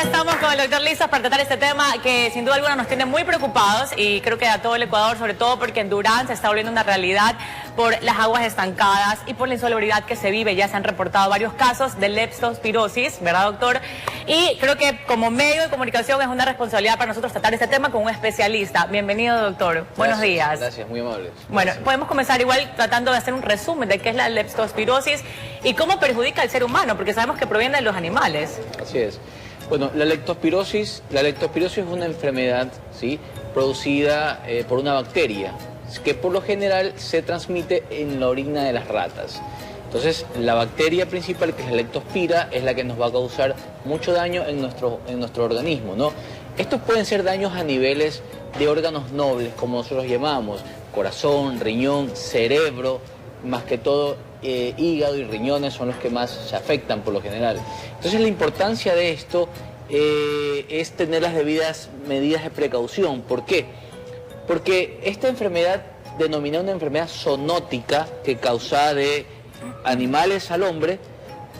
ya estamos con el doctor listos para tratar este tema que sin duda alguna nos tiene muy preocupados y creo que a todo el Ecuador, sobre todo porque en Durán se está volviendo una realidad por las aguas estancadas y por la insalubridad que se vive. Ya se han reportado varios casos de leptospirosis, ¿verdad, doctor? Y creo que como medio de comunicación es una responsabilidad para nosotros tratar este tema con un especialista. Bienvenido, doctor. Gracias, buenos días. Gracias, muy amables. Bueno, Gracias. podemos comenzar igual tratando de hacer un resumen de qué es la leptospirosis y cómo perjudica al ser humano, porque sabemos que proviene de los animales. Así es. Bueno, la leptospirosis es una enfermedad, ¿sí?, producida por una bacteria que por lo general se transmite en la orina de las ratas. Entonces, la bacteria principal, que es la leptospira, es la que nos va a causar mucho daño en nuestro organismo, ¿no? Estos pueden ser daños a niveles de órganos nobles, como nosotros llamamos, corazón, riñón, cerebro, más que todo hígado y riñones son los que más se afectan por lo general. Entonces la importancia de esto es tener las debidas medidas de precaución. ¿Por qué? Porque esta enfermedad, denominada una enfermedad zoonótica, que causada de animales al hombre,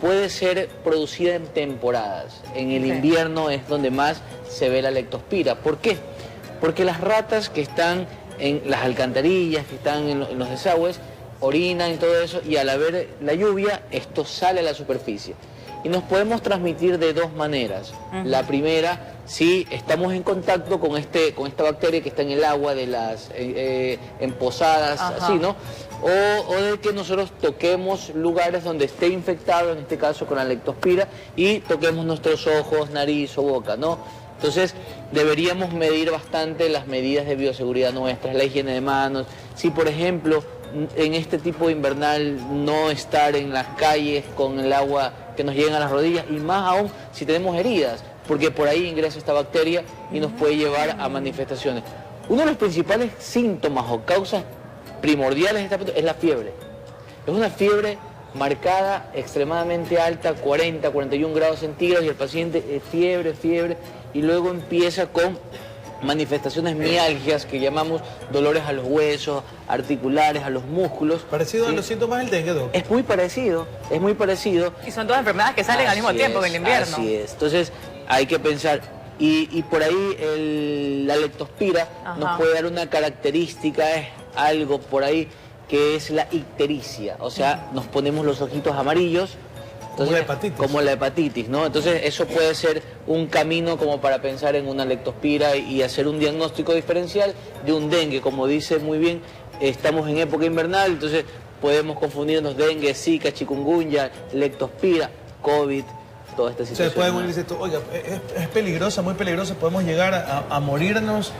puede ser producida en temporadas. En el invierno es donde más se ve la leptospira. ¿Por qué? Porque las ratas que están en las alcantarillas, que están en los desagües, orinan y todo eso, y al haber la lluvia, esto sale a la superficie. Y nos podemos transmitir de dos maneras. La primera, si estamos en contacto con esta bacteria que está en el agua de las emposadas, así, ¿no? O de que nosotros toquemos lugares donde esté infectado, en este caso con la leptospira, y toquemos nuestros ojos, nariz o boca, ¿no? Entonces, deberíamos medir bastante las medidas de bioseguridad nuestras, la higiene de manos. Si, por ejemplo, en este tipo de invernal no estar en las calles con el agua que nos llega a las rodillas, y más aún si tenemos heridas, porque por ahí ingresa esta bacteria y nos puede llevar a manifestaciones. Uno de los principales síntomas o causas primordiales de esta es la fiebre. Es una fiebre marcada, extremadamente alta, 40, 41 grados centígrados, y el paciente fiebre, y luego empieza con manifestaciones mialgias que llamamos dolores a los huesos, articulares, a los músculos. ¿Parecido a los síntomas del dengue, doctor? Es muy parecido, es muy parecido. Y son todas enfermedades que salen al mismo tiempo en el invierno. Así es, entonces hay que pensar, y por ahí la leptospira nos puede dar una característica, es algo por ahí que es la ictericia, o sea, nos ponemos los ojitos amarillos. Entonces, como la hepatitis, ¿no? Entonces eso puede ser un camino como para pensar en una leptospira y hacer un diagnóstico diferencial de un dengue. Como dice muy bien, estamos en época invernal, entonces podemos confundirnos dengue, zika, chikungunya, leptospira, COVID, toda esta situación. Se puede decir, oiga, es peligrosa, muy peligrosa, podemos llegar a morirnos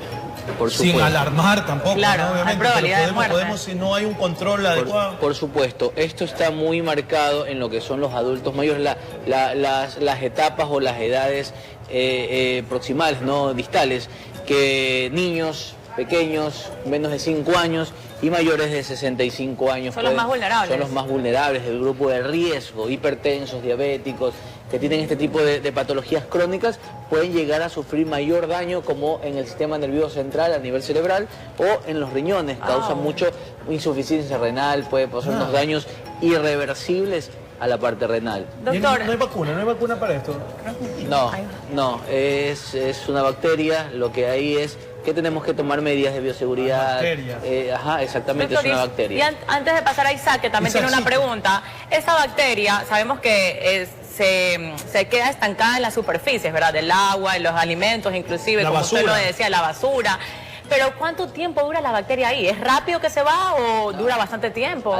sin alarmar tampoco, claro, ¿no? Obviamente, hay probabilidad de muerte. Podemos si no hay un control adecuado. Por supuesto, esto está muy marcado en lo que son los adultos mayores, las etapas o las edades proximales, no distales, que niños pequeños, menos de 5 años y mayores de 65 años. Son los más vulnerables. Son los más vulnerables, del grupo de riesgo, hipertensos, diabéticos, que tienen este tipo de patologías crónicas, pueden llegar a sufrir mayor daño como en el sistema nervioso central a nivel cerebral o en los riñones. Causa mucho insuficiencia renal, puede pasar unos daños irreversibles a la parte renal. Doctor, ¿No hay vacuna para esto? No, es una bacteria, lo que hay es que tenemos que tomar medidas de bioseguridad. Exactamente, doctor, es una bacteria. Y antes de pasar a Isaac, que también tiene una pregunta, esta bacteria, sabemos que se queda estancada en las superficies, ¿verdad? Del agua, en los alimentos, inclusive, como usted lo decía, la basura. Pero ¿cuánto tiempo dura la bacteria ahí? ¿Es rápido que se va o dura bastante tiempo?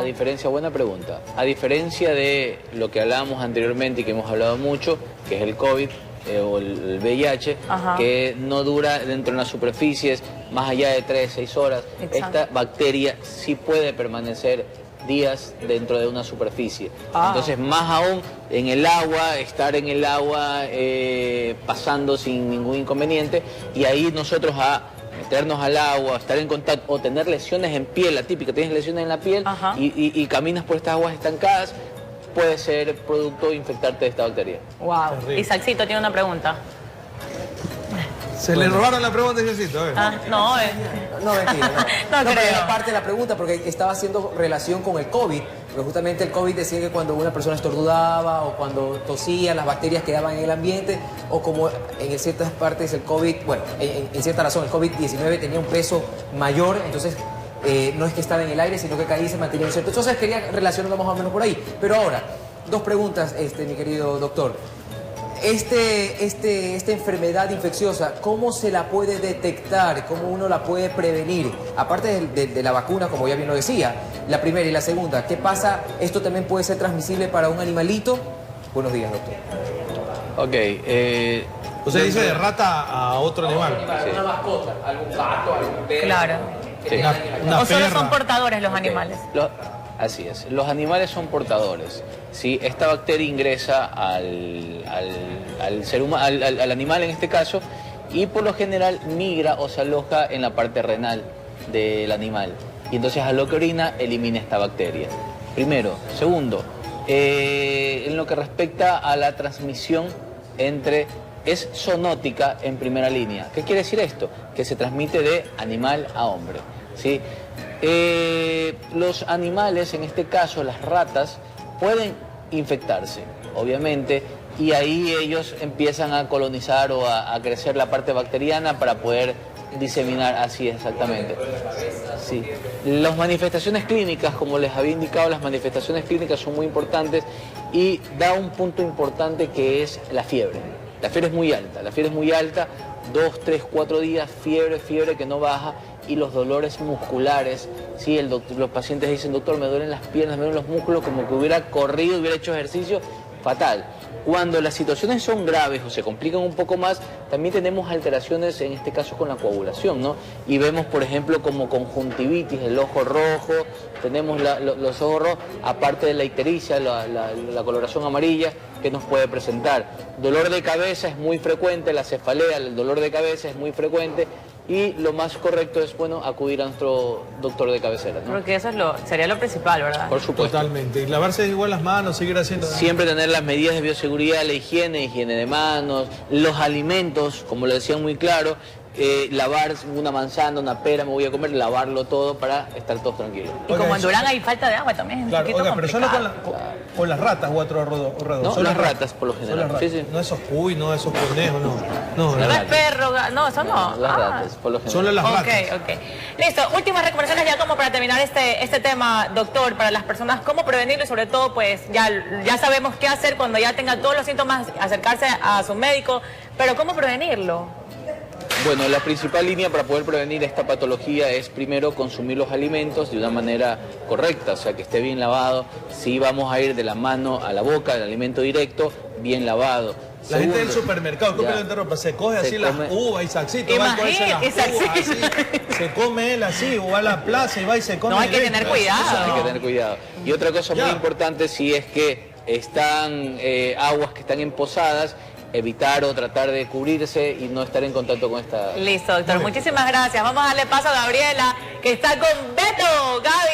Buena pregunta. A diferencia de lo que hablábamos anteriormente y que hemos hablado mucho, que es el COVID o el VIH, que no dura dentro de las superficies más allá de 3, 6 horas. Exacto. Esta bacteria sí puede permanecer días dentro de una superficie. Entonces, más aún en el agua, estar en el agua pasando sin ningún inconveniente, y ahí nosotros a meternos al agua, estar en contacto o tener lesiones en piel, la típica, tienes lesiones en la piel y caminas por estas aguas estancadas, puede ser producto de infectarte de esta bacteria. Wow. Isaacito tiene una pregunta. Se le robaron la pregunta, Diosito. No, No, mentira, no. No creo. Pero parte de la pregunta, porque estaba haciendo relación con el COVID, porque justamente el COVID decía que cuando una persona estornudaba o cuando tosía, las bacterias quedaban en el ambiente, o como en ciertas partes el COVID, bueno, en cierta razón, el COVID-19 tenía un peso mayor, entonces no es que estaba en el aire, sino que caía y se mantenía un cierto. Entonces quería relacionarlo más o menos por ahí. Pero ahora, dos preguntas, mi querido doctor. Esta enfermedad infecciosa, ¿cómo se la puede detectar? ¿Cómo uno la puede prevenir? Aparte de la vacuna, como ya bien lo decía, la primera y la segunda, ¿qué pasa? ¿Esto también puede ser transmisible para un animalito? Buenos días, doctor. Ok. Usted dice de rata a otro animal. Para una mascota, algún gato, algún perro. Claro. Sí. Una O solo perra. son portadores los animales. Así es, los animales son portadores. ¿Sí? Esta bacteria ingresa al ser humano, al animal en este caso, y por lo general migra o se aloja en la parte renal del animal. Y entonces a lo que orina elimina esta bacteria. Primero. Segundo, en lo que respecta a la transmisión es zoonótica en primera línea. ¿Qué quiere decir esto? Que se transmite de animal a hombre. ¿Sí? Los animales, en este caso las ratas, pueden infectarse, obviamente, y ahí ellos empiezan a colonizar o a crecer la parte bacteriana para poder diseminar, así exactamente. Sí. Las manifestaciones clínicas, como les había indicado, las manifestaciones clínicas son muy importantes y da un punto importante que es la fiebre. La fiebre es muy alta, 2, 3, 4 días, fiebre que no baja, y los dolores musculares, ¿sí? Los pacientes dicen, doctor, me duelen las piernas, me duelen los músculos, como que hubiera corrido, hubiera hecho ejercicio, fatal. Cuando las situaciones son graves o se complican un poco más, también tenemos alteraciones, en este caso con la coagulación, ¿no? Y vemos, por ejemplo, como conjuntivitis, el ojo rojo, tenemos los ojos rojos, aparte de la ictericia, la coloración amarilla que nos puede presentar. Dolor de cabeza es muy frecuente, la cefalea, el dolor de cabeza es muy frecuente, y lo más correcto es, bueno, acudir a nuestro doctor de cabecera, ¿no? Porque eso sería lo principal, ¿verdad? Por supuesto. Totalmente. Y lavarse igual las manos, seguir haciendo... Siempre tener las medidas de bioseguridad, la higiene de manos, los alimentos, como lo decían muy claro, lavar una manzana, una pera, me voy a comer, lavarlo todo para estar todos tranquilos. Y como en Durán hay falta de agua también, es Claro, un poquito pero solo complicado. con las ratas o otro roedor. No, Solo las ratas por lo Solo general. las ratas. Sí, sí. No esos cuy, no esos conejos, no. No, No no. es perro, no, eso no. Las ratas, por lo general. Solo las ratas. Ok. Listo, últimas recomendaciones ya como para terminar este tema, doctor, para las personas, cómo prevenirlo y sobre todo, pues ya sabemos qué hacer cuando ya tenga todos los síntomas, acercarse a su médico, pero cómo prevenirlo. Bueno, la principal línea para poder prevenir esta patología es primero consumir los alimentos de una manera correcta, o sea, que esté bien lavado. Si vamos a ir de la mano a la boca, el alimento directo, bien lavado. La gente del Segundo, supermercado, ¿cómo ya. le interrumpa? Se coge así las come- uvas y saxito, va y cogerse las Imagínate, uvas así. saxito. Se come él así, o va a la plaza y va y se come. No, hay que directo. tener cuidado. Eso Hay no. que tener cuidado. Y otra cosa Ya. muy importante, si es que están aguas que están empozadas, evitar o tratar de cubrirse y no estar en contacto con esta... Listo, doctor, muchísimas gracias. Vamos a darle paso a Gabriela, que está con Beto. Gaby.